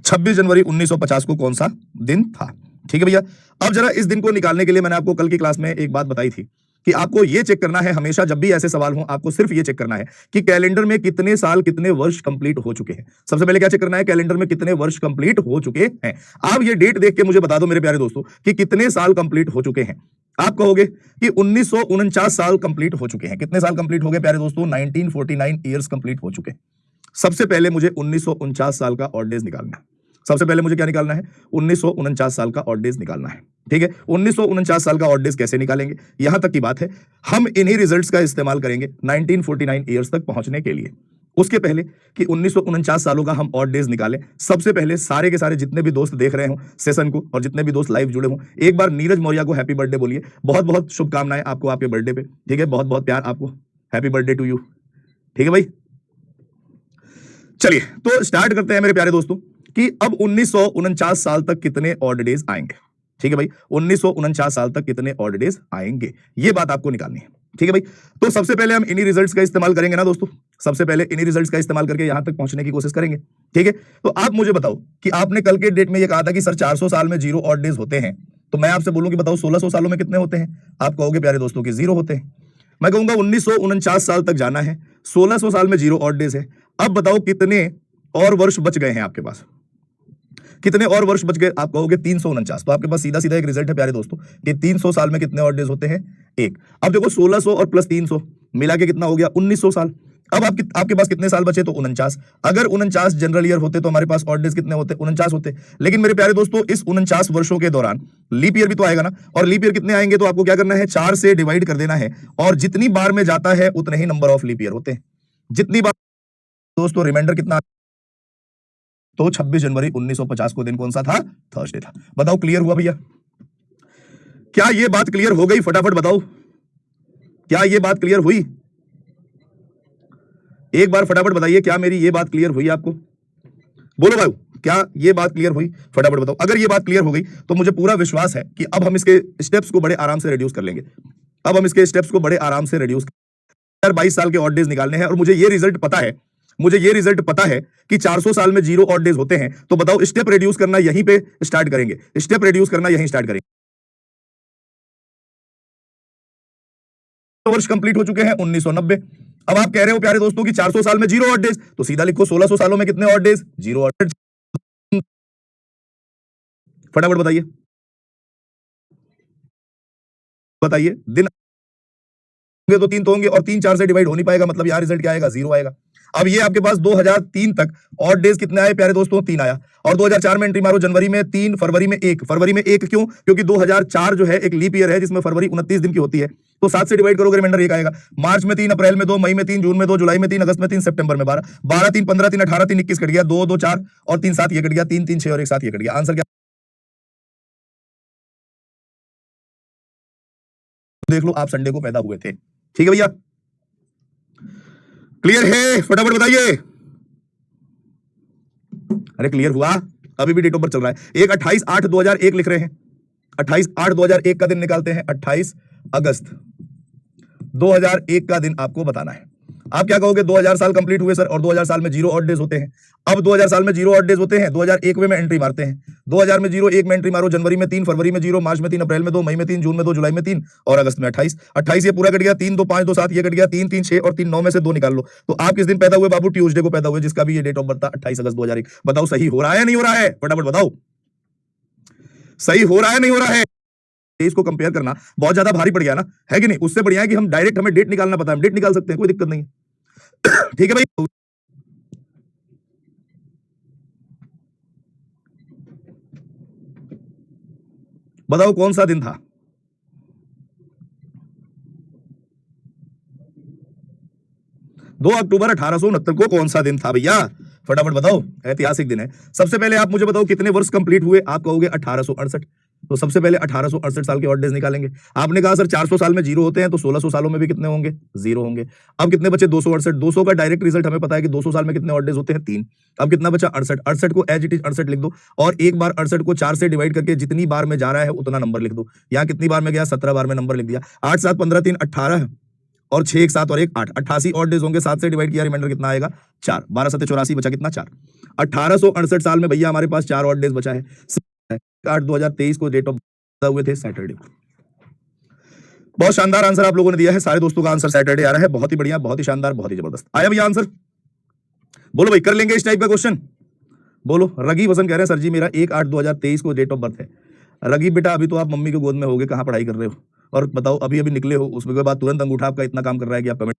26 जनवरी 1950 को कौन सा दिन था? ठीक है भैया। अब जरा इस दिन को निकालने के लिए मैंने आपको कल की क्लास में एक बात बताई थी कि आपको ये चेक करना है, हमेशा जब भी ऐसे सवाल हो आपको सिर्फ ये चेक करना है कि कैलेंडर में कितने साल कितने वर्ष कंप्लीट हो चुके हैं। सबसे पहले क्या चेक करना है? कैलेंडर में कितने वर्ष कंप्लीट हो चुके हैं। आप ये डेट देख के मुझे बता दो मेरे प्यारे दोस्तों कि कितने साल कंप्लीट हो चुके हैं। आप कहोगे कि 1949 साल कंप्लीट हो चुके हैं। कितने साल कंप्लीट हो गए प्यारे दोस्तों? 1949 ईयर्स कंप्लीट हो चुके हैं। सबसे पहले मुझे 1949 साल का ऑड डेज निकालना है। सबसे पहले मुझे क्या निकालना है? 1949 साल का ऑड डेज निकालना है। ठीक है, 1949 साल का ऑड डेज कैसे निकालेंगे? यहां तक की बात है, हम इन्हीं रिजल्ट्स का इस्तेमाल करेंगे 1949 ईयर्स तक पहुंचने के लिए। उसके पहले कि 1949 सालों का हम ऑड डेज निकालें, सबसे पहले सारे के सारे जितने भी दोस्त देख रहे हो सेशन को और जितने भी दोस्त लाइव जुड़े हो, एक बार नीरज मौर्य को हैप्पी बर्थडे बोलिए। बहुत बहुत शुभकामनाएं आपको आपके बर्थडे पे। ठीक है, बहुत बहुत प्यार आपको। Happy birthday to you. ठीक है भाई, चलिए तो स्टार्ट करते हैं मेरे प्यारे दोस्तों कि अब 1949 साल तक कितने ऑड डेज आएंगे। ठीक है भाई, 1949 साल तक कितने ऑड डेज आएंगे, ये बात आपको निकालनी है। ठीक है भाई, तो सबसे पहले हम इन्हीं रिजल्ट्स का इस्तेमाल करेंगे ना दोस्तों। सबसे पहले इन्हीं रिजल्ट्स का इस्तेमाल करके यहां तक पहुंचने की कोशिश करेंगे। ठीक है, तो आप मुझे बताओ कि आपने कल के डेट में ये कहा था कि सर 400 साल में 0 ऑड डेज होते हैं, तो मैं आपसे बोलूं कि बताओ 1600 सालों में कितने होते हैं? आप कहोगे प्यारे दोस्तों कि 0 होते हैं। मैं कहूंगा 1949 साल तक जाना है, 1600 साल में 0 ऑड डेज है। अब बताओ कितने और वर्ष बच गए हैं आपके पास? कितने और वर्ष बच गए? आप कहोगे 349। तो आपके पास सीधा सीधा एक रिजल्ट है प्यारे दोस्तों कि 300 साल में कितने ऑड डेज होते हैं? एक। अब देखो 1600 और प्लस 300 मिला के कितना हो गया? 1900 साल। अब आपके पास कितने साल बचे? तो 49। अगर 49 जनरल ईयर होते तो हमारे पास ऑड डेज कितने होते? 49 होते। लेकिन मेरे प्यारे दोस्तों इस 49 वर्षों के दौरान लीप ईयर भी तो आएगा ना, और लीप ईयर कितने आएंगे? तो आपको क्या करना है? 4 से डिवाइड कर देना है, और जितनी बार में जाता है उतने ही नंबर ऑफ लीप ईयर होते हैं। जितनी बार दोस्तों रिमाइंडर कितना? तो 26 जनवरी 1950 को दिन कौन सा था? थर्सडे था। बताओ क्लियर हुआ भैया? क्या ये बात क्लियर हो गई? फटाफट बताओ, क्या ये बात क्लियर हुई? एक बार फटाफट बताइए, क्या मेरी ये बात क्लियर हुई आपको? बोलो भाई, क्या ये बात क्लियर हुई? फटाफट बताओ। अगर ये बात क्लियर हो गई तो मुझे पूरा विश्वास है कि अब हम इसके स्टेप्स को बड़े आराम से रिड्यूस कर लेंगे। अब हम इसके स्टेप्स को बड़े आराम से रिड्यूस 22 साल के ऑड डेज निकालने हैं, और मुझे ये रिजल्ट पता है कि 400 साल में 0 ऑड डेज होते हैं। तो बताओ स्टेप रिड्यूस करना यहीं पे स्टार्ट करेंगे। स्टेप रिड्यूस करना यहीं स्टार्ट करेंगे। वर्ष कंप्लीट हो चुके हैं 1990। अब आप कह रहे हो प्यारे दोस्तों कि 400 साल में 0 ऑड डेज, तो सीधा लिखो 1600 सालों में कितने ऑड डेज? 0 odd days. फटाफट बताइए, बताइए दिन होंगे तो 3 तो होंगे, और 3 4 से डिवाइड हो नहीं पाएगा, मतलब यहां रिजल्ट क्या आएगा? 0 आएगा। अब ये आपके पास 2003 तक ऑड डेज कितने आए प्यारे दोस्तों? 3 आया। और 2004 में एंट्री मारो, जनवरी में 3, फरवरी में 1। फरवरी में 1 क्यों? क्योंकि 2004 जो है एक लीप ईयर है जिसमें फरवरी 29 दिन की होती है, तो 7 से डिवाइड करोगे रिमाइंडर 1 आएगा। मार्च में 3, अप्रैल में 2, मई में 3, जून में 2, जुलाई में 3, अगस्त में 3, सितंबर में 12, 12 3 15 3 18 3 21 कट गया, 2 2 4 और 3 7 ये कट गया, 3 3 6 और 1 7 ये कट गया। आंसर क्या? देख लो, आप संडे को पैदा हुए थे। ठीक है भैया, क्लियर है? फटाफट बताइए। अरे क्लियर हुआ? अभी भी डेट ऑफ बर्थ चल रहा है। एक 28/8/2001 लिख रहे हैं। 28/8/2001 का दिन निकालते हैं। 28 अगस्त 2001 का दिन आपको बताना है। आप क्या कहोगे? 2000 साल कंप्लीट हुए सर, और 2000 साल में 0 ऑड डेज होते हैं। अब 2000 साल में 0 ऑड डेज होते हैं, 2001 में एंट्री मारते हैं। 2000 में 0, 1 में एंट्री मारो, जनवरी में 3, फरवरी में 0, मार्च में 3, अप्रैल में 2, मई में 3, जून में 2, जुलाई में 3 और अगस्त में 28। 28 ये पूरा कट गया, 3 2 5 2 7 ये कट गया, 3 3 6 और 3 9 में से 2 निकाल लो। तो आप किस दिन पैदा हुए बाबू? ट्यूसडे को पैदा हुए, जिसका भी ये डेट ऑफ बर्थ था 28 अगस्त 2001। बताओ सही हो रहा है नहीं हो रहा है? फटाफट बताओ, सही हो रहा है नहीं हो रहा है? इसको कंपेयर करना बहुत ज्यादा भारी पड़ गया ना, है कि नहीं? उससे बढ़िया है कि हम डायरेक्ट, हमें डेट निकालना पता है, हम डेट निकाल सकते हैं, कोई दिक्कत नहीं है। ठीक है भाई, बताओ कौन सा दिन था? 2 अक्टूबर 1869 को कौन सा दिन था भैया? फटाफट बताओ, ऐतिहासिक दिन है। सबसे पहले आप मुझे बताओ कितने वर्ष कंप्लीट हुए? आप कहोगे 1868। तो सबसे पहले 1868 साल के ऑड डेज निकालेंगे। आपने कहा सर 400 साल में 0 होते हैं, तो 1600 सालों में भी कितने होंगे? 0 होंगे। अब कितने बचे? 268। 200 का डायरेक्ट रिजल्ट हमें पता है कि 200 साल में कितने ऑड डेज होते हैं? 3। अब कितना बचा? 68। 68 को एज इट इज 68 लिख दो, और एक बार 68 को 4 से डिवाइड करके जितनी बार में जा रहा है उतना नंबर लिख दो। यहाँ कितनी बार में गया? 17 बार में नंबर लिख दिया। 8 7 15 3 18 और 6 एक 7 और 1 8, 88 ऑड डेज होंगे। 7 से डिवाइड किया, रिमाइंडर कितना आएगा 4, 12 7 84, बचा कितना 4। 1868 साल में भैया हमारे पास 4 ऑड डेज बचा है। 8/2023 को डेट ऑफ बर्थ हुए थे सैटरडे को। बहुत शानदार आंसर आप लोगों ने दिया है, सारे दोस्तों का आंसर सैटरडे आ रहा है। बहुत ही बढ़िया, बहुत ही शानदार, बहुत ही जबरदस्त आया भैया आंसर। बोलो भाई, कर लेंगे इस टाइप का क्वेश्चन? बोलो। रगी वसन कह रहे हैं सर जी मेरा 1/8/2023 को डेट ऑफ बर्थ है। रगी बेटा अभी तो आप मम्मी के गोद में होगे, कहाँ पढ़ाई कर रहे हो? और बताओ अभी अभी निकले हो, उसके बाद तुरंत अंगूठा आपका इतना काम कर रहा है कि आप कमेंट।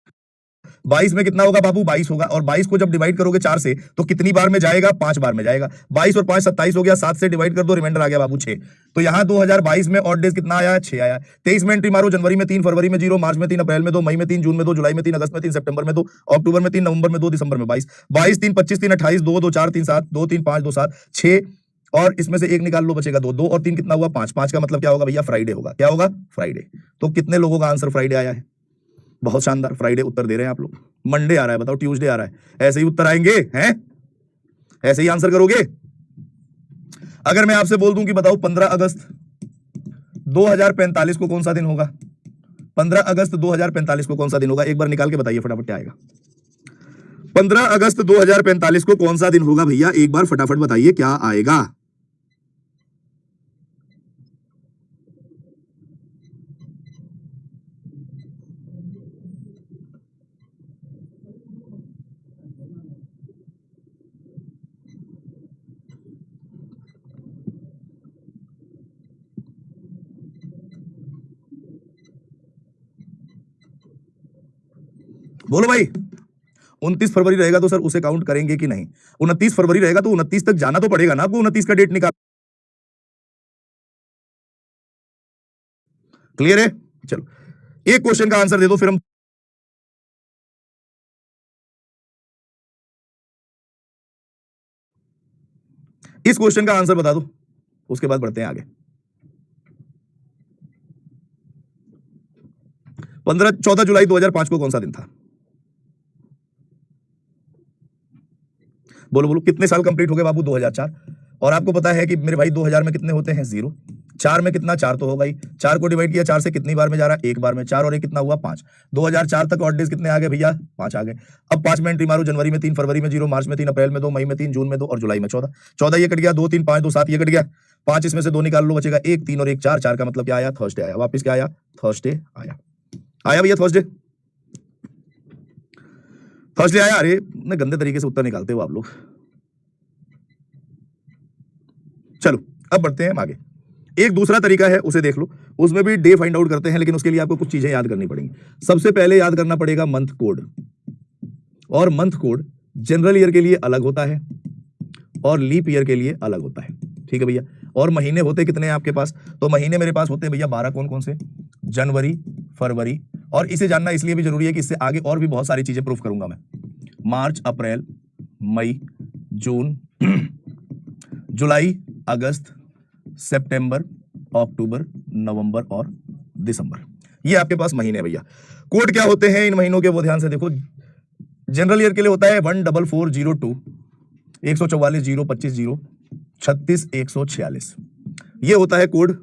22 में कितना होगा बाबू? 22 होगा। और 22 को जब डिवाइड करोगे 4 से तो कितनी बार में जाएगा? 5 बार में जाएगा। 22 और 5 27 हो गया। 7 से डिवाइड कर दो, रिमाइंडर आ गया बाबू 6। तो यहाँ 2022 में ऑड डेज कितना आया? 6 आया। 23 में एंट्री मारो। जनवरी में 3, फरवरी में 0, मार्च में 3, अप्रैल में 2, मई में 3, जून में 2, जुलाई में 3, अगस्त में 3, सितंबर में 2, अक्टूबर में 3, नवंबर में 2, दिसंबर में 22। 22 3 25 3 28, 2 2 4 3 7, 2 3 5 2 7 6, और इसमें से एक निकाल लो, बचेगा 2। 2 और 3 कितना हुआ? 5। 5 का मतलब क्या होगा भैया? फ्राइडे होगा। क्या होगा? फ्राइडे। तो कितने लोगों का आंसर फ्राइडे आया है? बहुत शानदार, फ्राइडे उत्तर दे रहे हैं आप लोग। मंडे आ रहा है, बताओ ट्यूसडे आ रहा है, ऐसे ही उत्तर आएंगे हैं? ऐसे ही आंसर करोगे? अगर मैं आपसे बोल दूं कि बताओ 15 अगस्त 2045 को कौन सा दिन होगा? 15 अगस्त 2045 को कौन सा दिन होगा? एक बार निकाल के बताइए फटाफट, क्या आएगा? 15 अगस्त 2045 को कौन सा दिन होगा भैया? एक बार फटाफट बताइए क्या आएगा? बोलो भाई। 29 फरवरी रहेगा तो सर उसे काउंट करेंगे कि नहीं? 29 फरवरी रहेगा तो 29 तक जाना तो पड़ेगा ना आपको, 29 का डेट निकाल। क्लियर है? चलो एक क्वेश्चन का आंसर दे दो, फिर हम इस क्वेश्चन का आंसर बता दो, उसके बाद बढ़ते हैं आगे। 14 जुलाई 2005 को कौन सा दिन था? बोलो बोलो, कितने साल कंप्लीट हो गए बाबू? 2004। और आपको पता है कि मेरे भाई 2000 में कितने होते हैं? 0। 4 में कितना? 4 तो होगा ही। 4 को डिवाइड किया 4 से, कितनी बार में जा रहा है? 1 बार में। 4 और 1 कितना हुआ? 5। 2004 तक ऑड डेज कितने आ गए भैया? 5 आ गए। अब 5 में एंट्री मारो। जनवरी में 3, फरवरी में 0, मार्च में 3, अप्रैल में 2, मई में 3, जून में 2 और जुलाई में 14। 14 ये कट गया, 2 3 5 2 7 ये कट गया। 5 इसमें से 2 निकाल लो, बचेगा 1। 3 और 1 4, 4 का मतलब क्या आया? थर्सडे आया। वापिस क्या आया? थर्सडे आया। आया भैया थर्सडे? थर्सडे आया। अरे गंदे तरीके से उत्तर निकालते हो आप लोग। चलो अब बढ़ते हैं आगे। एक दूसरा तरीका है, उसे देख लो। उसमें भी डे फाइंड आउट करते हैं, लेकिन उसके लिए आपको कुछ चीजें याद करनी पड़ेंगी। सबसे पहले याद करना पड़ेगा मंथ कोड, और मंथ कोड जनरल ईयर के लिए अलग होता है और लीप ईयर के लिए अलग होता है। ठीक है भैया? और महीने होते कितने हैं आपके पास? तो महीने मेरे पास होते हैं भैया 12। कौन कौन से? जनवरी, फरवरी, और इसे जानना इसलिए भी जरूरी है कि इससे आगे और भी बहुत सारी चीजें प्रूफ करूंगा मैं। मार्च, अप्रैल, मई, जून, जुलाई, अगस्त, सितंबर, अक्टूबर, नवंबर और दिसंबर, ये आपके पास महीने भैया। कोड क्या होते हैं इन महीनों के, वो ध्यान से देखो। जनरल ईयर के लिए होता है 14402, 144 0 25 0 36 146, ये होता है कोड।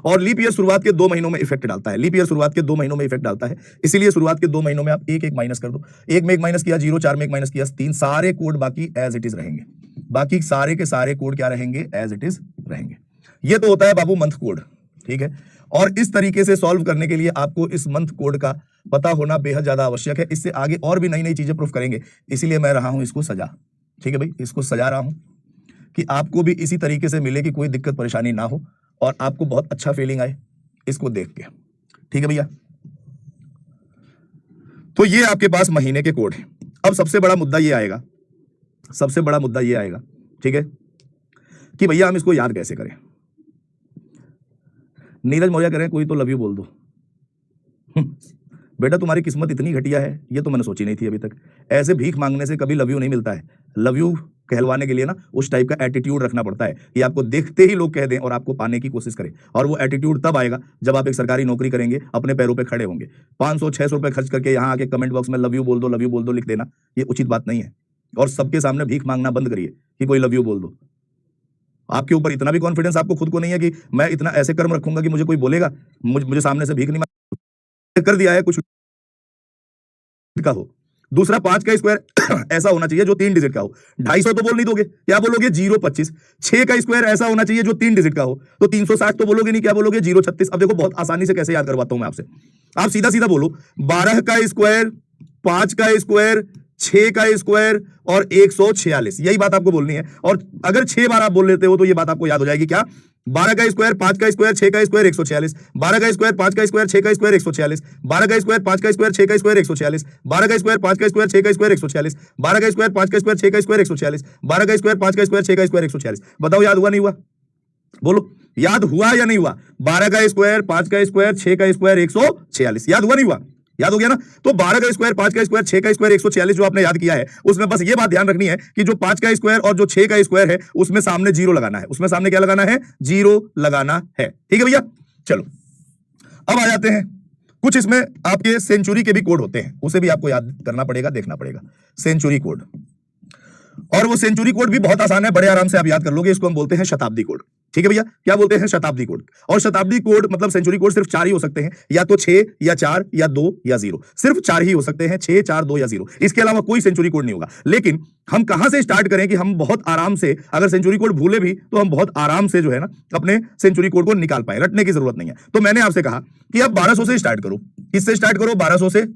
और लीप ईयर शुरुआत के 2 महीनों में इफेक्ट डालता है। लीप ईयर शुरुआत के 2 महीनों में इफेक्ट डालता है, इसीलिए शुरुआत के 2 महीनों में आप एक एक माइनस कर दो। 1 में 1 माइनस किया 0, 4 में 1 माइनस किया 3, सारे कोड बाकी एज इट इज रहेंगे। बाकी सारे के सारे कोड क्या रहेंगे? एज इट इज रहेंगे। ये तो होता है बाबू मंथ कोड। ठीक है? और इस तरीके से सॉल्व करने के लिए आपको इस मंथ कोड का पता होना बेहद ज्यादा आवश्यक है। इससे आगे और भी नई नई चीजें प्रूफ करेंगे, इसीलिए मैं रहा हूं इसको सजा। ठीक है भाई? इसको सजा रहा हूं कि आपको भी इसी तरीके से मिले, कि कोई दिक्कत परेशानी ना हो और आपको बहुत अच्छा फीलिंग आए इसको देख के। ठीक है भैया? तो ये आपके पास महीने के कोड है। अब सबसे बड़ा मुद्दा ये आएगा, सबसे बड़ा मुद्दा ये आएगा, ठीक है, कि भैया हम इसको याद कैसे करें। नीरज मौर्य कह रहे हैं कोई तो लव यू बोल दो। बेटा तुम्हारी किस्मत इतनी घटिया है, ये तो मैंने सोची नहीं थी अभी तक। ऐसे भीख मांगने से कभी लव यू नहीं मिलता है। लव यू कहलवाने के लिए ना उस टाइप का एटीट्यूड रखना पड़ता है कि आपको देखते ही लोग कह दें और आपको पाने की कोशिश करें। और वो एटीट्यूड तब आएगा जब आप एक सरकारी नौकरी करेंगे, अपने पैरों पे खड़े होंगे। 500-600 रुपए खर्च करके यहाँ आके कमेंट बॉक्स में लव यू बोल दो लिख देना, ये उचित बात नहीं है। और सबके सामने भीख मांगना बंद करिए कि कोई लव यू बोल दो। आपके ऊपर इतना भी कॉन्फिडेंस आपको खुद को नहीं है कि मैं इतना ऐसे कर्म रखूंगा कि मुझे कोई बोलेगा, मुझे सामने से भीख नहीं कर दिया है कुछ का हो। दूसरा 5 का स्क्वायर ऐसा होना चाहिए जो 3 डिजिट का हो। 250 तो बोल नहीं दोगे, क्या बोलोगे 025। 6 का स्क्वायर ऐसा होना चाहिए जो 3 डिजिट का हो, तो 360 तो बोलोगे नहीं, क्या बोलोगे 036। अब देखो बहुत आसानी से कैसे याद करवाता हूं मैं आपसे, आप सीधा सीधा बोलो 12 का स्क्वायर, 5 का स्क्वायर, 6 का स्क्वायर और 146, यही बात आपको बोलनी है। और अगर 6 बार आप बोल लेते हो तो ये बात आपको याद हो जाएगी, क्या 12 का स्क्वायर, 5 का स्क्वायर, 6 का स्क्वायर 146, 12 का स्क्वायर, 5 का स्क्वायर, 6 का स्क्वायर 146, 12 का स्क्वायर, 5 का स्क्वायर, 6 का स्क्वायर 146, 12 का स्क्वायर, 5 का स्क्वायर, 6 का स्क्वायर 146, 12 का स्क्वायर, 5 का स्क्वायर, 6 का स्क्वायर 146, 12 का स्क्वायर, 5 का स्क्वायर, 6 का स्क्वायर 146। बताओ याद हुआ नहीं हुआ? बोलो याद हुआ या नहीं हुआ? 12 का स्क्वायर, 5 का स्क्वायर, 6 का स्क्वायर 146, याद हुआ नहीं हुआ? याद हो गया ना? तो 12 का स्क्वायर, 5 का स्क्वायर, 6 का स्क्वायर 146 जो आपने याद किया है, उसमें बस ये बात ध्यान रखनी है कि जो 5 का स्क्वायर और जो 6 का स्क्वायर है उसमें सामने जीरो लगाना है, उसमें सामने क्या लगाना है? जीरो लगाना है। ठीक है भैया, चलो अब आ जाते हैं, कुछ इसमें आपके सेंचुरी के भी कोड होते हैं, उसे भी आपको याद करना पड़ेगा, देखना पड़ेगा सेंचुरी कोड। और वो सेंचुरी कोड भी बहुत आसान है, बड़े आराम से आप याद कर लोगे। इसको हम बोलते हैं शताब्दी कोड। ठीक है भैया, क्या बोलते हैं? शताब्दी कोड। और शताब्दी कोड मतलब सेंचुरी कोड सिर्फ 4 ही हो सकते हैं, या तो 6 या 4 या 2 या 0, सिर्फ 4 ही हो सकते हैं, 6, 4, 2 या 0, इसके अलावा कोई सेंचुरी कोड नहीं होगा। लेकिन हम कहां से स्टार्ट करें कि हम बहुत आराम से, अगर सेंचुरी कोड भूले भी तो हम बहुत आराम से जो है ना अपने सेंचुरी कोड को निकाल पाए, रटने की जरूरत नहीं है। तो मैंने आपसे कहा कि आप 1200 से स्टार्ट करो। किससे स्टार्ट करो? 1200 से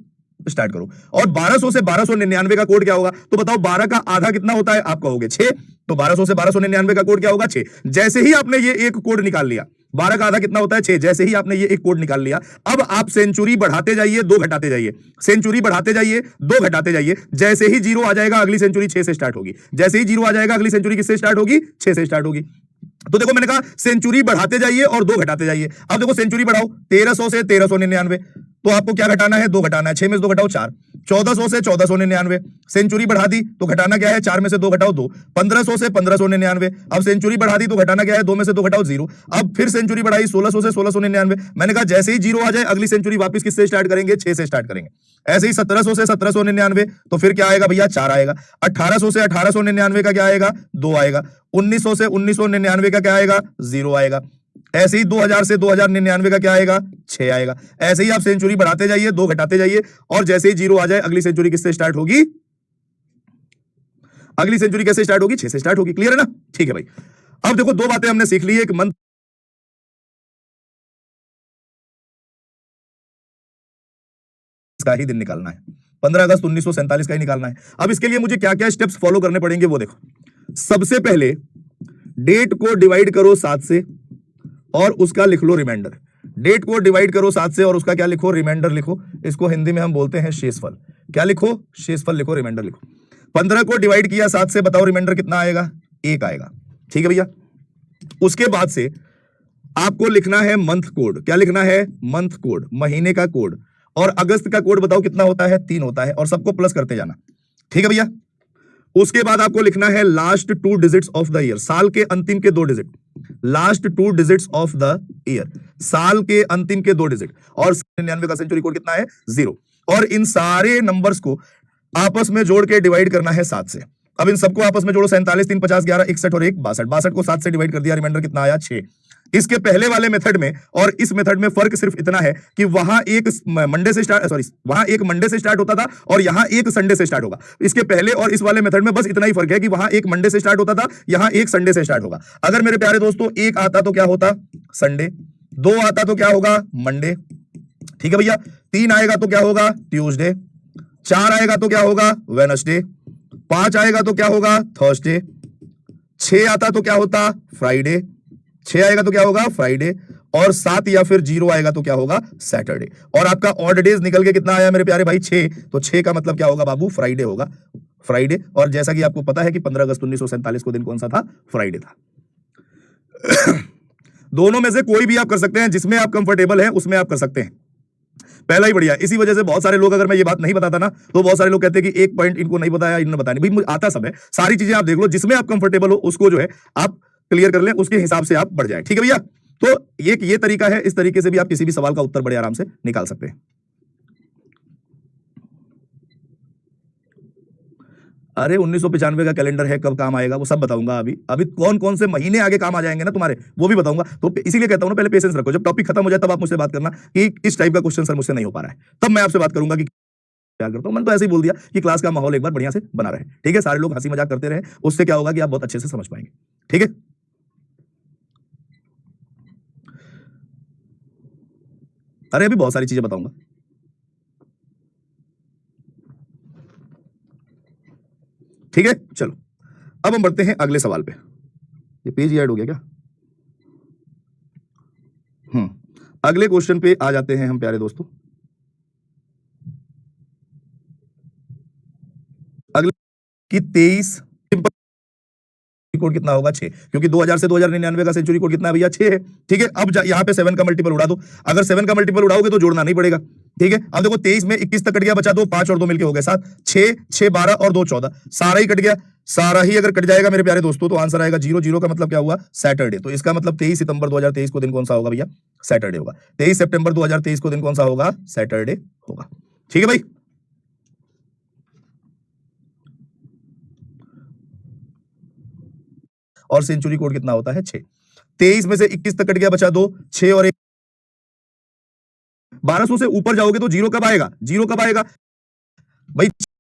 स्टार्ट करो। और 1200 से 1299 का कोड क्या होगा? तो बताओ 12 का आधा कितना होता है? आप कहोगे 6, तो 1200 से 1299 का कोड क्या होगा? 6। जैसे ही आपने ये एक कोड निकाल लिया, 12 का आधा कितना होता है? 6। जैसे ही आपने ये एक कोड निकाल लिया, अब आप सेंचुरी बढ़ाते जाइए, 2 घटाते जाइए, सेंचुरी बढ़ाते जाइए, 2 घटाते जाइए। जैसे ही 0 आ जाएगा अगली सेंचुरी 6 से स्टार्ट होगी। जैसे ही 0 आ जाएगा अगली सेंचुरी किससे स्टार्ट होगी? 6 से स्टार्ट होगी। तो देखो मैंने कहा सेंचुरी बढ़ाते जाइए और 2 घटाते जाइए। अब देखो सेंचुरी बढ़ाओ 1300 से 1399, तो आपको क्या घटाना है? 2 घटाना है। 6 में से 2 घटाओ 4। 1400 से 1499, सेंचुरी बढ़ा दी तो घटाना क्या है? 4 में से 2 घटाओ 2। 1500 से 1599, अब सेंचुरी बढ़ा दी तो घटाना क्या है? 2 में से 2 घटाओ 0। अब फिर सेंचुरी बढ़ाई 1600 से 1699। मैंने कहा जैसे ही 0 आ जाए अगली सेंचुरी वापस किससे स्टार्ट करेंगे? 6 से स्टार्ट करेंगे। ऐसे ही 1700 से 1799, तो फिर क्या आएगा भैया? 4 आएगा। 1800 से 1899 का क्या आएगा? 2 आएगा। 1900 से 1999 का क्या आएगा? 0 आएगा। ऐसे ही 2000 से 2099 का क्या आएगा? 6 आएगा। ऐसे ही आप सेंचुरी बढ़ाते जाइए, 2 घटाते जाइए, और जैसे ही 0 आ जाए अगली सेंचुरी किससे स्टार्ट होगी? अगली सेंचुरी कैसे स्टार्ट होगी? 6 से स्टार्ट होगी। क्लियर है ना? ठीक है भाई। अब देखो 2 बातें हमने सीख ली। एक मंथ का ही दिन निकालना है, 15 अगस्त 1947 का ही निकालना है। अब इसके लिए मुझे क्या क्या स्टेप्स फॉलो करने पड़ेंगे वो देखो। सबसे पहले डेट को डिवाइड करो 7 से और उसका लिख लो रिमाइंडर। डेट को डिवाइड करो 7 से और उसका क्या लिखो? रिमाइंडर लिखो। इसको हिंदी में हम बोलते हैं शेषफल। क्या लिखो? शेषफल लिखो, रिमाइंडर लिखो। 15 को डिवाइड किया 7 से, बताओ रिमाइंडर कितना आएगा? 1 आएगा। ठीक है भैया। उसके बाद से आपको लिखना है मंथ कोड। क्या लिखना है? मंथ कोड, महीने का कोड। और अगस्त का कोड बताओ कितना होता है? 3 होता है, और सबको प्लस करते जाना। ठीक है भैया। उसके बाद आपको लिखना है last 2 digits of the year, साल के अंतिम के 2 digit. Last 2 digits of the year, साल के अंतिम के 2 डिजिट। और 99 का सेंचुरी कोड कितना है? 0। और इन सारे नंबर्स को आपस में जोड़ के डिवाइड करना है 7 से। अब इन सबको आपस में जोड़ो, 47, 3, 50, 11, 61 और 1, 62। 62 को 7 से डिवाइड कर दिया, रिमाइंडर कितना आया? 6। इसके पहले वाले मेथड में और इस मेथड में फर्क सिर्फ इतना है कि वहां एक मंडे से स्टार्ट होता था और यहां एक संडे से स्टार्ट होगा। इसके पहले और इस वाले मेथड में बस इतना ही फर्क है कि वहां एक मंडे से स्टार्ट होता था, यहां एक संडे से स्टार्ट होगा। अगर मेरे प्यारे दोस्तों 1 आता तो क्या होता? संडे। 2 आता तो क्या होगा? मंडे। ठीक है भैया। 3 आएगा तो क्या होगा? ट्यूसडे। 4 आएगा तो क्या होगा? वेडनेसडे। 5 आएगा तो क्या होगा? थर्सडे। 6 आता तो क्या होता? फ्राइडे। 6 आएगा तो क्या होगा? फ्राइडे। और 7 या फिर 0 आएगा तो क्या होगा? सैटरडे। और आपका ऑड डेज निकल के कितना आया मेरे प्यारे भाई? 6। तो 6 का मतलब क्या होगा बाबू? फ्राइडे होगा। फ्राइडे। और जैसा कि आपको पता है कि 15 अगस्त 1947 को दिन कौन सा था? फ्राइडे था। दोनों में से कोई भी आप कर सकते हैं, जिसमें आप कंफर्टेबल हैं उसमें आप कर सकते हैं। पहला ही बढ़िया। इसी वजह से बहुत सारे लोग, अगर मैं ये बात नहीं बताता ना तो बहुत सारे लोग कहते हैं कि एक पॉइंट इनको नहीं बताया, इन्होंने बताया नहीं। भाई मुझे आता सब है, सारी चीजें आप देख लो, जिसमें आप कंफर्टेबल हो उसको जो है आप क्लियर कर लें, उसके हिसाब से आप बढ़ जाए। ठीक है भैया। तो ये तरीका है, इस तरीके से भी आप किसी भी सवाल का उत्तर बड़े आराम से निकाल सकते हैं। अरे 1995 का कैलेंडर है, कब काम आएगा वो सब बताऊंगा। अभी अभी कौन कौन से महीने आगे काम आ जाएंगे ना तुम्हारे, वो भी बताऊंगा। तो इसीलिए कहता हूं ना, पहले पेशेंस रखो, जब टॉपिक खत्म हो जाए तब आप मुझसे बात करना कि इस टाइप का क्वेश्चन सर मुझसे नहीं हो पा रहा है, तब मैं आपसे बात करूंगा कि प्यार करता हूं। मैंने तो ऐसे ही बोल दिया कि क्लास का माहौल एक बार बढ़िया से बना रहे, ठीक है, सारे लोग हंसी मजाक करते रहे, उससे क्या होगा कि आप बहुत अच्छे से समझ पाएंगे, ठीक है। अरे अभी बहुत सारी चीजें बताऊंगा। ठीक है, चलो अब हम बढ़ते हैं अगले सवाल पे। ये पेज ही ऐड हो गया क्या? अगले क्वेश्चन पे आ जाते हैं हम प्यारे दोस्तों। अगले कि 23 कोड कितना होगा? 6, क्योंकि 2000 से 2099 का सेंचुरी कोड कितना है भैया? 6 है। ठीक है, अब यहां पे 7 का मल्टीपल उड़ा दो। अगर 7 का मल्टीपल उड़ाओगे तो जोड़ना नहीं पड़ेगा। ठीक है, अब देखो 23 में 21 तक कट गया, बचा 2, 5 और 2 मिलके हो गए 7, 6 6 12 और 2 14, सारा ही कट गया। सारा ही अगर कट जाएगा मेरे प्यारे दोस्तों तो आंसर आएगा 0, 0 का मतलब क्या हुआ? सैटरडे। तो इसका मतलब 23 सितंबर 2023 को दिन कौन सा होगा भैया? सैटरडे होगा। 23 सितंबर 2023 को दिन कौन सा होगा? सैटरडे होगा। ठीक है भाई। और सेंचुरी कोड कितना होता है? 6। 23 में से 21 तक कट गया, बचा 2, 6 और 1, 1200 से ऊपर जाओगे तो जीरो कब आएगा? जीरो कब आएगा भाई?